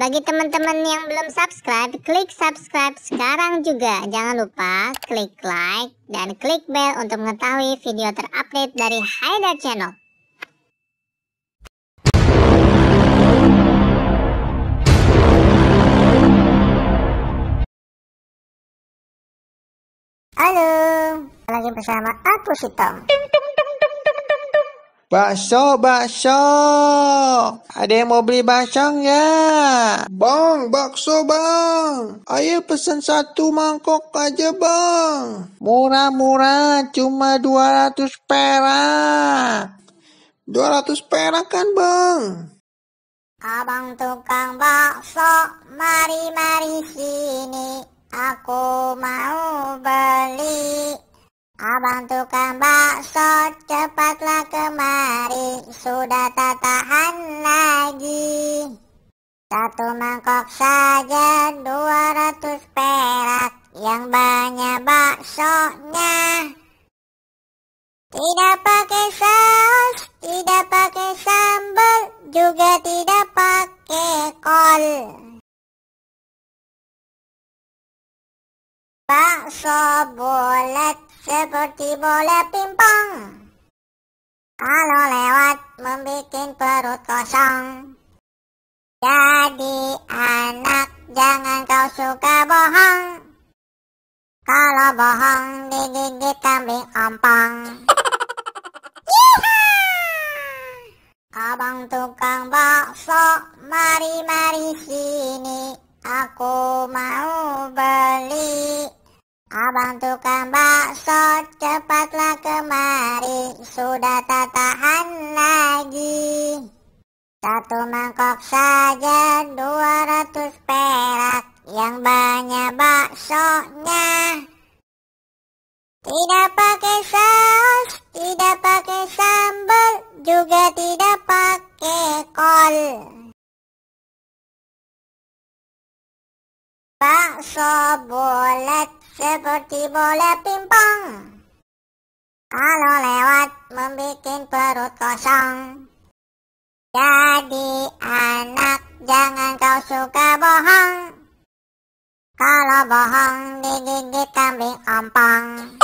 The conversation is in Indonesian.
Bagi teman-teman yang belum subscribe, klik subscribe sekarang juga. Jangan lupa klik like dan klik bell untuk mengetahui video terupdate dari Haidar Channel. Halo, lagi bersama aku si Tom. Bakso. Ada yang mau beli bakso nggak? Bang, bakso bang. Ayo pesen 1 mangkok aja bang. Murah, cuma 200 perak. 200 perak kan bang? Abang tukang bakso, mari sini. Aku mau beli. Abang tukang bakso, cepatlah kemari, sudah tak tahan lagi. 1 mangkok saja 200 perak, yang banyak baksonya. Tidak pakai saus, tidak pakai sambal, juga tidak pakai kol. Bakso bulat seperti bola pingpong, kalau lewat membikin perut kosong. Jadi anak, jangan kau suka bohong. Kalau bohong digigit kambing ompong. Abang tukang bakso, mari sini. Aku mau beli. Abang tukang bakso, cepatlah kemari, sudah tak tahan lagi. 1 mangkok saja 200 perak, yang banyak baksonya. Tidak pakai saus, tidak pakai sambal, juga tidak pakai kol. Bakso bulat seperti bola pingpong, kalau lewat membikin perut kosong. Jadi anak, jangan kau suka bohong. Kalau bohong digigit kambing ompong.